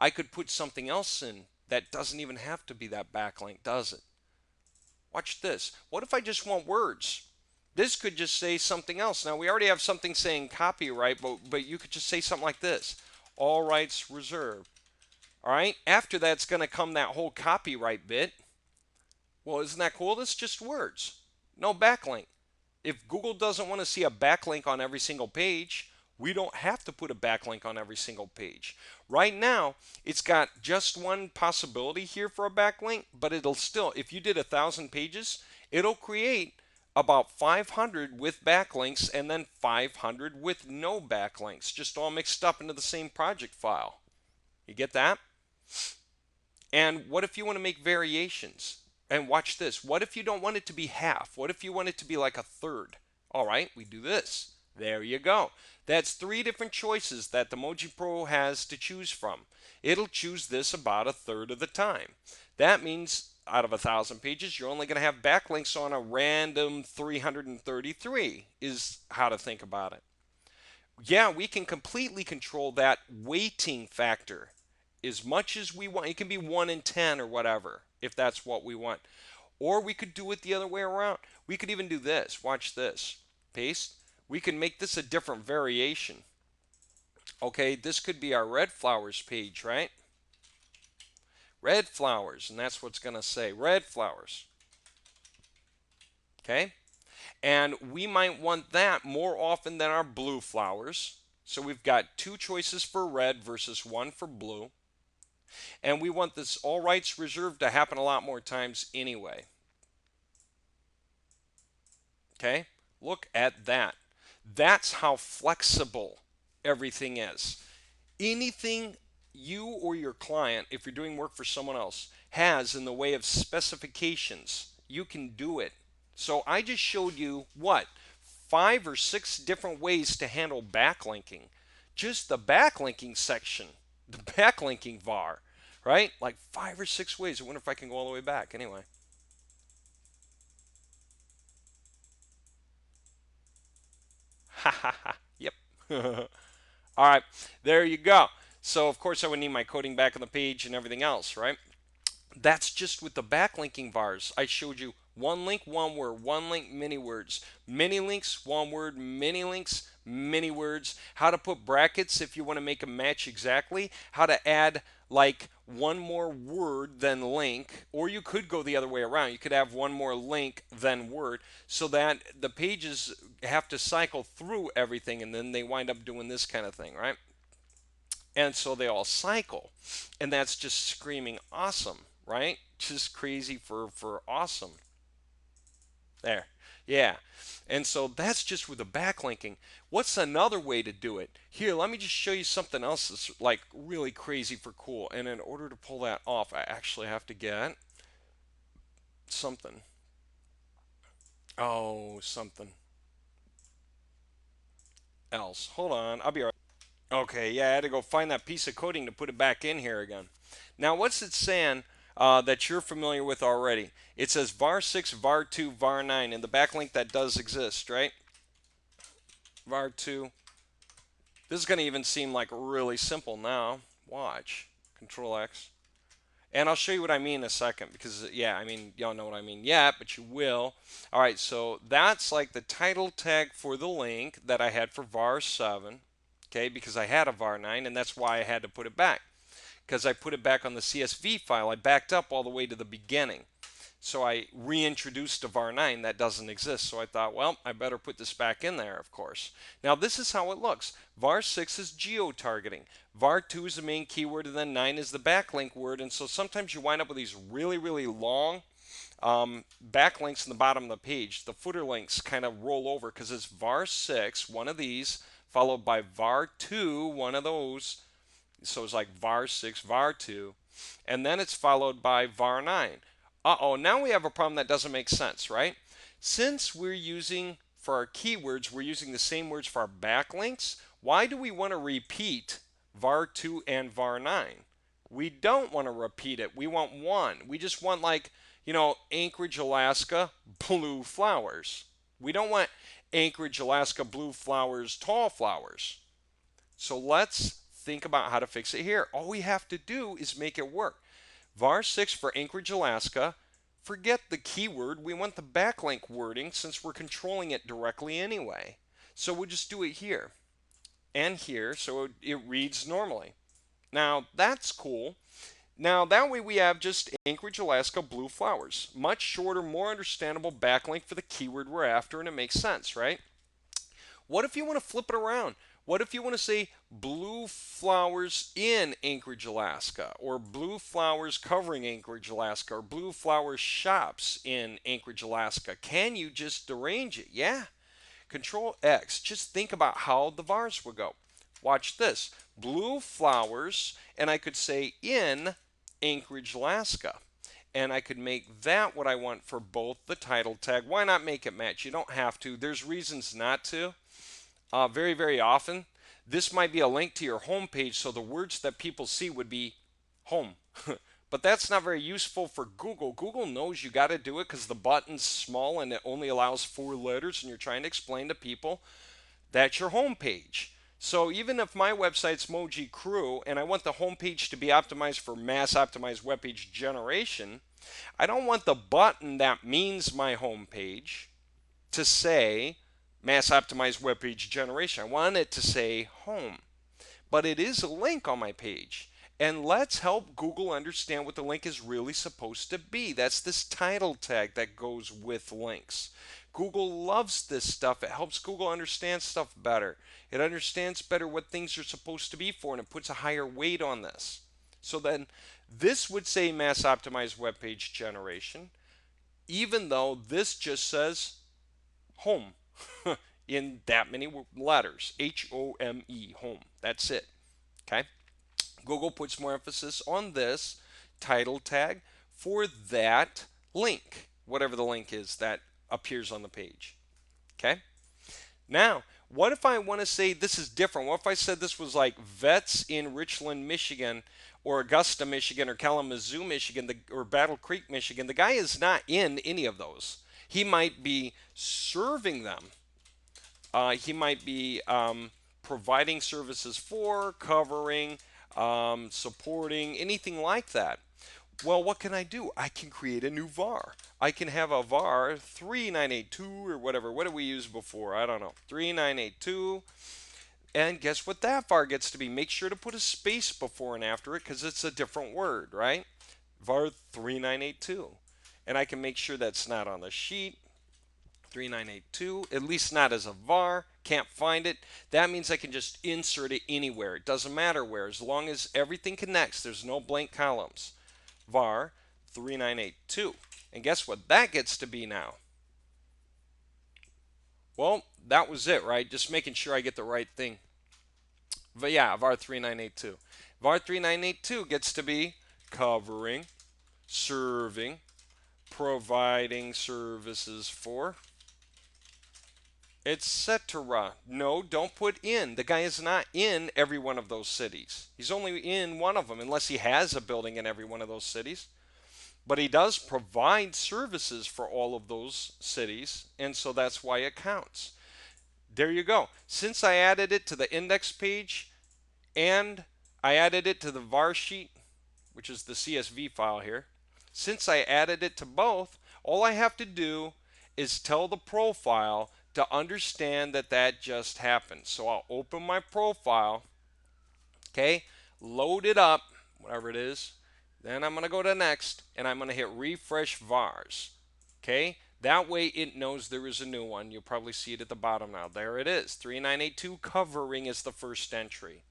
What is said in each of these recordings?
I could put something else in that doesn't even have to be that backlink, does it? Watch this. What if I just want words? This could just say something else. Now, we already have something saying copyright, but you could just say something like this. All rights reserved. All right? After that's going to come that whole copyright bit. Well, isn't that cool? That's just words. No backlink. If Google doesn't want to see a backlink on every single page, we don't have to put a backlink on every single page. Right now, it's got just one possibility here for a backlink, but it'll still, if you did 1,000 pages, it'll create about 500 with backlinks and then 500 with no backlinks, just all mixed up into the same project file. You get that? And what if you want to make variations? And watch this. What if you don't want it to be half? What if you want it to be like a third? All right, we do this. There you go. That's 3 different choices that the MOWG Pro has to choose from. It'll choose this about a third of the time. That means out of 1,000 pages, you're only going to have backlinks on a random 333 is how to think about it. Yeah, we can completely control that weighting factor as much as we want. It can be 1 in 10 or whatever, if that's what we want. Or we could do it the other way around. We could even do this. Watch this. Paste. We can make this a different variation. Okay, this could be our red flowers page, right? Red flowers, and that's what's going to say red flowers. Okay? And we might want that more often than our blue flowers. So we've got 2 choices for red versus 1 for blue. And we want this all rights reserved to happen a lot more times anyway. Okay? Look at that. That's how flexible everything is. Anything you or your client, if you're doing work for someone else, has in the way of specifications, you can do it. So I just showed you what? 5 or 6 different ways to handle backlinking. Just the backlinking section, the backlinking var, right? Like 5 or 6 ways. I wonder if I can go all the way back anyway. Ha ha ha. Yep. All right, there you go. So of course I would need my coding back on the page and everything else, right? That's just with the backlinking vars. I showed you one link, one word, one link, many words, many links, one word, many links, many words, how to put brackets if you want to make them match exactly, how to add like one more word than link, or you could go the other way around. You could have one more link than word so that the pages have to cycle through everything and then they wind up doing this kind of thing, right? And so they all cycle. And that's just screaming awesome, right? Just crazy for awesome. There. Yeah. And so that's just with the backlinking. What's another way to do it? Here, let me just show you something else that's like really crazy for cool. And in order to pull that off, I actually have to get something. Oh, something else. Hold on. I'll be right. Okay, yeah, I had to go find that piece of coding to put it back in here again. Now, what's it saying that you're familiar with already? It says var 6, var 2, var 9, and the backlink that does exist, right? Var 2. This is going to even seem like really simple now. Watch. Control X. And I'll show you what I mean in a second because, yeah, I mean, y'all know what I mean yet, but you will. All right, so that's like the title tag for the link that I had for var 7. Okay, because I had a var 9 and that's why I had to put it back because I put it back on the CSV file. I backed up all the way to the beginning. So I reintroduced a var 9 that doesn't exist. So I thought, well, I better put this back in there, of course. Now this is how it looks. Var 6 is geo-targeting. Var 2 is the main keyword and then 9 is the backlink word. And so sometimes you wind up with these really, really long backlinks in the bottom of the page. The footer links kind of roll over because it's var 6, one of these, followed by var 2, one of those. So it's like var 6, var 2, and then it's followed by var 9. Uh-oh, now we have a problem that doesn't make sense, right? Since we're using, for our keywords, we're using the same words for our backlinks, why do we want to repeat var 2 and var 9? We don't want to repeat it. We want one. We just want like, you know, Anchorage, Alaska, blue flowers. We don't want Anchorage, Alaska, blue flowers, tall flowers. So let's think about how to fix it here. All we have to do is make it work. var6 for Anchorage, Alaska. Forget the keyword. We want the backlink wording since we're controlling it directly anyway. So we'll just do it here and here so it reads normally. Now that's cool. Now that way we have just Anchorage, Alaska, blue flowers. Much shorter, more understandable backlink for the keyword we're after, and it makes sense, right? What if you want to flip it around? What if you want to say blue flowers in Anchorage, Alaska, or blue flowers covering Anchorage, Alaska, or blue flowers shops in Anchorage, Alaska? Can you just arrange it? Yeah. Control X. Just think about how the vars would go. Watch this. Blue flowers, and I could say in Anchorage, Alaska. And I could make that what I want for both the title tag. Why not make it match? You don't have to. There's reasons not to. Very, very often, this might be a link to your home page, so the words that people see would be home. But that's not very useful for Google. Google knows you got to do it because the button's small and it only allows 4 letters, and you're trying to explain to people that's your home page. So even if my website's MOWG Crew and I want the home page to be optimized for mass optimized web page generation, I don't want the button that means my home page to say mass optimized web page generation. I want it to say home. But it is a link on my page. And let's help Google understand what the link is really supposed to be. That's this title tag that goes with links. Google loves this stuff. It helps Google understand stuff better. It understands better what things are supposed to be for, and it puts a higher weight on this. So then this would say mass optimized web page generation, even though this just says home in that many letters. H-O-M-E, home. That's it. Okay? Google puts more emphasis on this title tag for that link, whatever the link is that appears on the page. Okay? Now, what if I want to say this is different? What if I said this was like vets in Richland, Michigan, or Augusta, Michigan, or Kalamazoo, Michigan, or Battle Creek, Michigan? The guy is not in any of those. He might be serving them. He might be providing services for, covering, supporting, anything like that. Well, what can I do? I can create a new var. I can have a var 3982 or whatever. What did we use before? I don't know. 3982. And guess what that var gets to be? Make sure to put a space before and after it because it's a different word, right? var 3982. And I can make sure that's not on the sheet. 3982, at least not as a var. Can't find it. That means I can just insert it anywhere. It doesn't matter where, as long as everything connects. There's no blank columns. var 3982. And guess what that gets to be now? Well, that was it, right? Just making sure I get the right thing. But yeah, var 3982. var 3982 gets to be covering, serving, providing services for, etc. No, don't put in. The guy is not in every one of those cities. He's only in one of them unless he has a building in every one of those cities. But he does provide services for all of those cities, and so that's why it counts. There you go. Since I added it to the index page and I added it to the var sheet, which is the CSV file here, since I added it to both, all I have to do is tell the profile to understand that that just happened. So I'll open my profile, okay, load it up, whatever it is. Then I'm going to go to next, and I'm going to hit refresh vars. Okay, that way it knows there is a new one. You'll probably see it at the bottom now. There it is. 3982 covering is the first entry.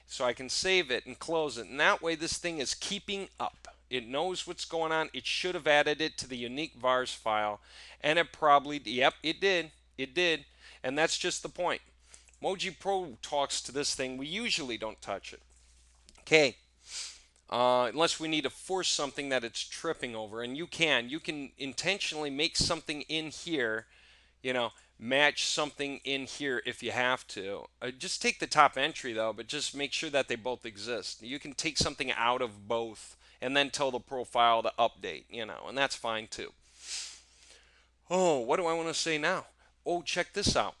So I can save it and close it. And that way this thing is keeping up. It knows what's going on. It should have added it to the unique vars file. And it probably, yep, it did. It did. And that's just the point. MOWG Pro talks to this thing. We usually don't touch it. Okay. Unless we need to force something that it's tripping over. And you can intentionally make something in here, you know, match something in here if you have to. Just take the top entry though, but just make sure that they both exist. You can take something out of both and then tell the profile to update, you know, and that's fine too. Oh, what do I want to say now? Oh, check this out.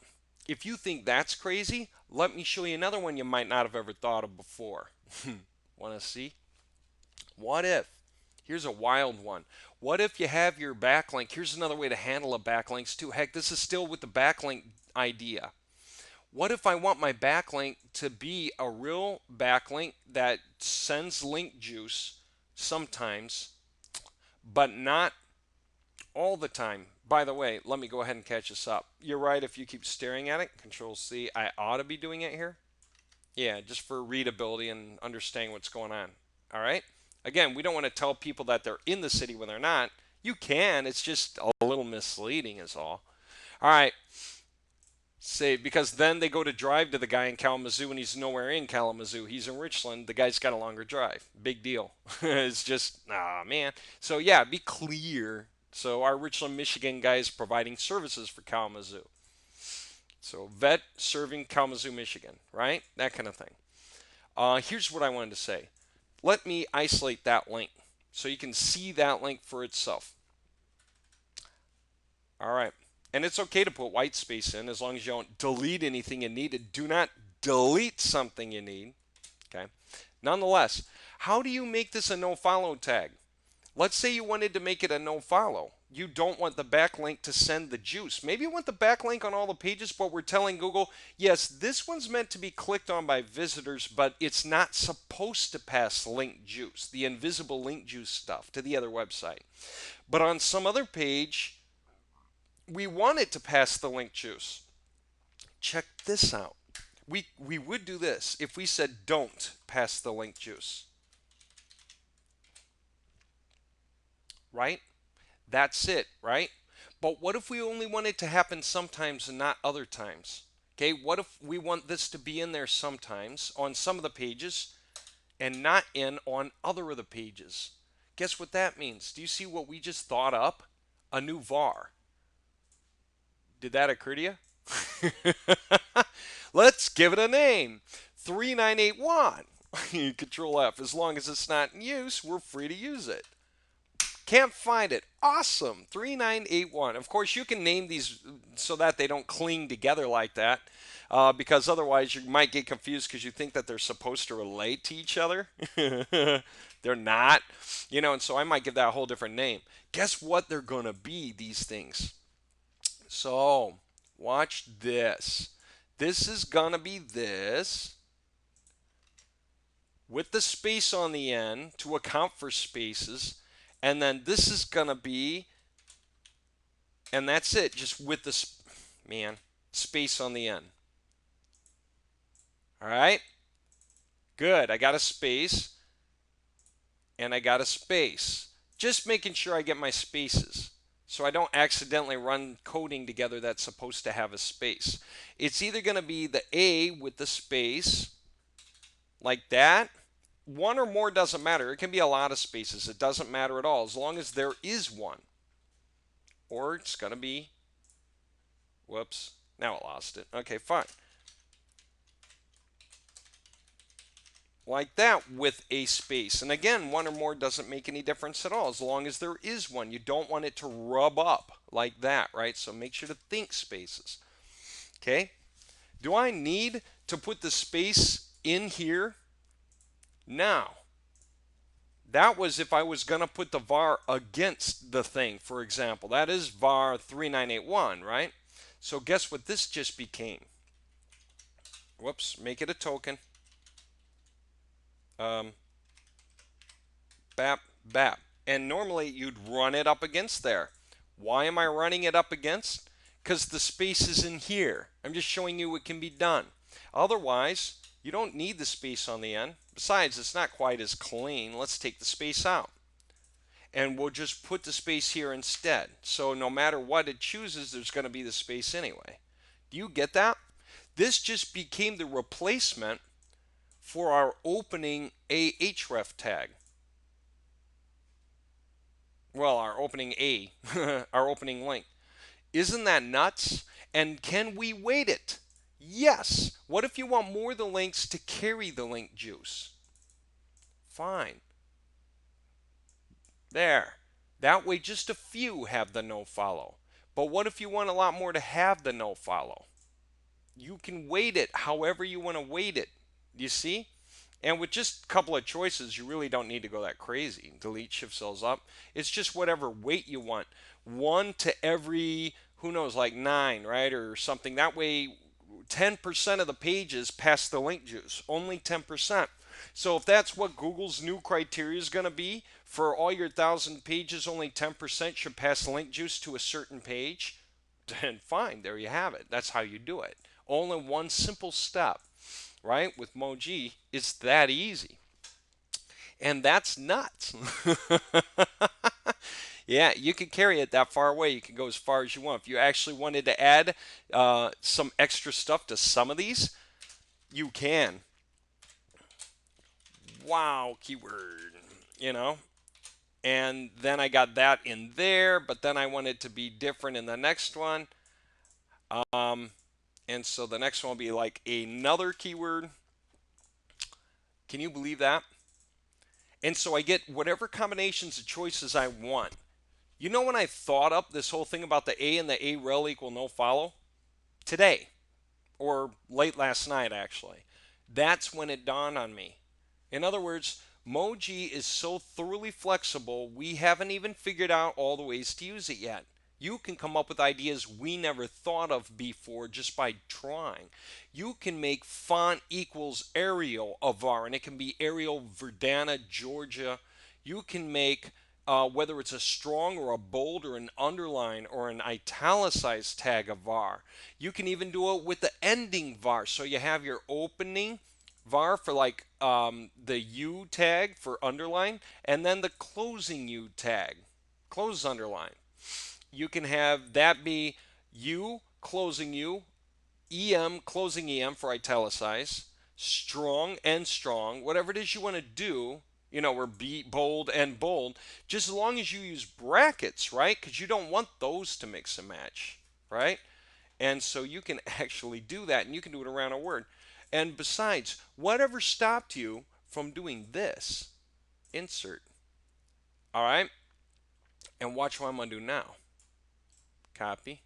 If you think that's crazy, let me show you another one you might not have ever thought of before. Want to see? What if? Here's a wild one. What if you have your backlink? Here's another way to handle a backlinks too. Heck, this is still with the backlink idea. What if I want my backlink to be a real backlink that sends link juice sometimes, but not all the time? By the way, let me go ahead and catch this up. You're right if you keep staring at it. Control C. I ought to be doing it here. Yeah, just for readability and understanding what's going on. All right? Again, we don't want to tell people that they're in the city when they're not. You can, it's just a little misleading is all. All right. Say because then they go to drive to the guy in Kalamazoo and he's nowhere in Kalamazoo. He's in Richland. The guy's got a longer drive. Big deal. It's just man. So yeah, be clear. So our Richland, Michigan guy is providing services for Kalamazoo. So vet serving Kalamazoo, Michigan, right? That kind of thing. Here's what I wanted to say. Let me isolate that link so you can see that link for itself. All right. And it's okay to put white space in as long as you don't delete anything you need. Do not delete something you need. Okay. Nonetheless, how do you make this a no follow tag? Let's say you wanted to make it a no follow. You don't want the backlink to send the juice. Maybe you want the backlink on all the pages, but we're telling Google, yes, this one's meant to be clicked on by visitors, but it's not supposed to pass link juice, the invisible link juice stuff, to the other website. But on some other page, we want it to pass the link juice. Check this out. We would do this if we said don't pass the link juice. Right? That's it, right? But what if we only want it to happen sometimes and not other times? Okay, what if we want this to be in there sometimes on some of the pages and not in on other of the pages? Guess what that means? Do you see what we just thought up? A new var. Did that occur to you? Let's give it a name. 3981. Control F. As long as it's not in use, we're free to use it. Can't find it. Awesome. 3981. Of course, you can name these so that they don't cling together like that. Because otherwise you might get confused because you think that they're supposed to relate to each other. They're not. And so I might give that a whole different name. Guess what they're going to be, these things? So, watch this. This is going to be this with the space on the end to account for spaces. And then this is going to be, and that's it, just with the, space on the end. All right? Good. I got a space, and I got a space. Just making sure I get my spaces, so I don't accidentally run coding together that's supposed to have a space. It's either going to be the A with the space, like that. One or more doesn't matter. It can be a lot of spaces. It doesn't matter at all, as long as there is one. Or it's going to be, whoops, now I lost it. Okay, fine. Like that with a space. And again, one or more doesn't make any difference at all, as long as there is one. You don't want it to rub up like that, right? So make sure to think spaces. Okay? Do I need to put the space in here? Now, that was if I was going to put the var against the thing, for example. That is var 3981, right? So guess what this just became? Whoops, make it a token. Bap, bap. And normally you'd run it up against there. Why am I running it up against? Because the space is in here. I'm just showing you what can be done. Otherwise, you don't need the space on the end. Besides, it's not quite as clean. Let's take the space out. And we'll just put the space here instead. So no matter what it chooses, there's going to be the space anyway. Do you get that? This just became the replacement for our opening ahref tag. Well, our opening A, our opening link. Isn't that nuts? And can we weight it? Yes. What if you want more of the links to carry the link juice? Fine. There. That way just a few have the no follow. But what if you want a lot more to have the no follow? You can weight it however you want to weight it. You see? And with just a couple of choices, you really don't need to go that crazy. Delete shift cells up. It's just whatever weight you want. One to every, who knows, like 9, right? Or something. That way, 10% of the pages pass the link juice. Only 10%. So if that's what Google's new criteria is going to be, for all your 1,000 pages, only 10% should pass link juice to a certain page, then fine, there you have it. That's how you do it. Only one simple step, right? With MOWG, it's that easy. And that's nuts. Yeah, you can carry it that far away. You can go as far as you want. If you actually wanted to add some extra stuff to some of these, you can. Wow, keyword, you know? And then I got that in there, but then I want it to be different in the next one. And so the next one will be like another keyword. Can you believe that? And so I get whatever combinations of choices I want. You know when I thought up this whole thing about the A and the A rel equal no follow? Today, or late last night actually. That's when it dawned on me. In other words, MOWG is so thoroughly flexible, we haven't even figured out all the ways to use it yet. You can come up with ideas we never thought of before just by trying. You can make font equals Arial a var, and it can be Arial, Verdana, Georgia. You can make whether it's a strong or a bold or an underline or an italicized tag of var. You can even do it with the ending var. So you have your opening var for like the U tag for underline, and then the closing U tag, close underline. You can have that be U closing U, EM closing EM for italicize, strong and strong, whatever it is you want to do, you know, or be bold and bold, just as long as you use brackets, right? Because you don't want those to mix and match, right? And so you can actually do that, and you can do it around a word. And besides, whatever stopped you from doing this, insert. All right? And watch what I'm going to do now. Copy.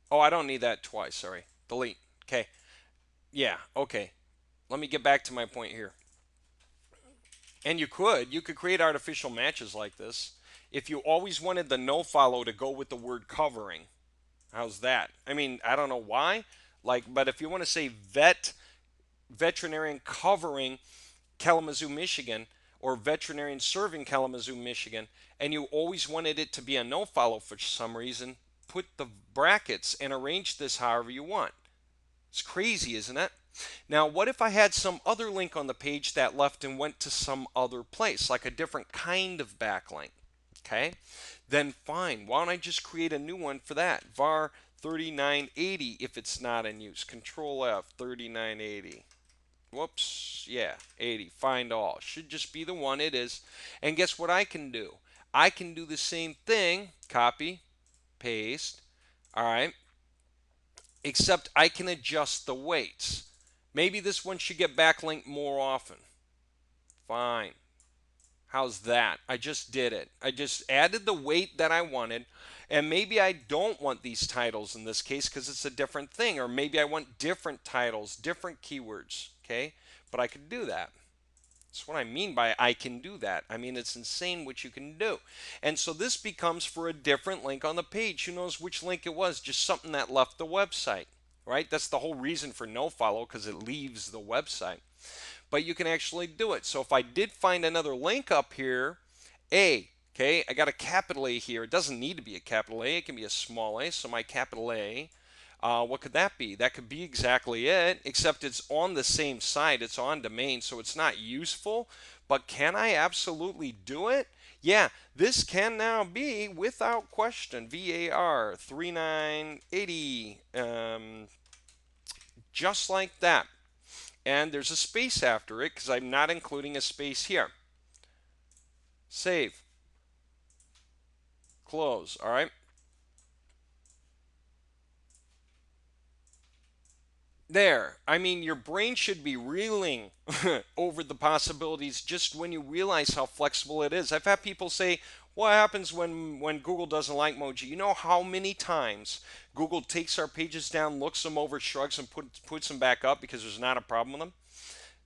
Oh, I don't need that twice. Sorry. Delete. Okay. Yeah. Okay. Let me get back to my point here. And you could create artificial matches like this if you always wanted the no follow to go with the word covering. How's that? I mean, I don't know why. Like, but if you want to say veterinarian covering Kalamazoo, Michigan, or veterinarian serving Kalamazoo, Michigan, and you always wanted it to be a no follow for some reason, put the brackets and arrange this however you want. It's crazy, isn't it? Now, what if I had some other link on the page that left and went to some other place, like a different kind of backlink? Okay, then fine. Why don't I just create a new one for that? var 3980 if it's not in use. Control F 3980. Whoops, yeah, 80. Find all. Should just be the one it is. And guess what I can do? I can do the same thing. Copy, paste. All right. Except I can adjust the weights. Maybe this one should get backlinked more often. Fine. How's that? I just did it. I just added the weight that I wanted. And maybe I don't want these titles in this case because it's a different thing. Or maybe I want different titles, different keywords. Okay? But I could do that. That's what I mean by I can do that. I mean, it's insane what you can do. And so this becomes for a different link on the page. Who knows which link it was? Just something that left the website, right? That's the whole reason for no follow, because it leaves the website. But you can actually do it. So if I did find another link up here, A, okay, I got a capital A here. It doesn't need to be a capital A. It can be a small a. So my capital A, what could that be? That could be exactly it, except it's on the same site. It's on domain, so it's not useful. But can I absolutely do it? Yeah, this can now be, without question, VAR 3980, just like that. And there's a space after it because I'm not including a space here. Save. Close, all right? There. I mean, your brain should be reeling over the possibilities just when you realize how flexible it is. I've had people say, What happens when Google doesn't like MOWG? You know how many times Google takes our pages down, looks them over, shrugs and puts them back up because there's not a problem with them?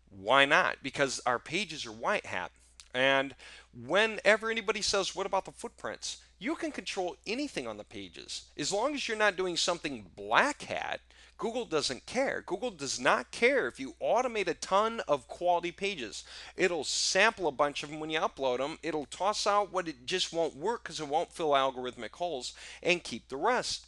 Why not? Because our pages are white hat. And whenever anybody says, what about the footprints? You can control anything on the pages. As long as you're not doing something black hat, Google doesn't care. Google does not care if you automate a ton of quality pages. It'll sample a bunch of them when you upload them. It'll toss out what it just won't work because it won't fill algorithmic holes and keep the rest.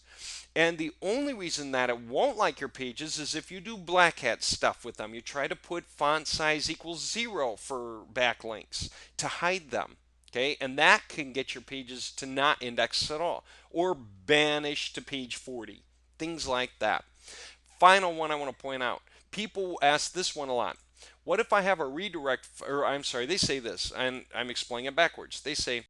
And the only reason that it won't like your pages is if you do black hat stuff with them. You try to put font size equals 0 for backlinks to hide them. Okay, and that can get your pages to not index at all or banish to page 40. Things like that. Final one I want to point out. People ask this one a lot. What if I have a redirect, or I'm sorry, they say this, and I'm explaining it backwards. They say,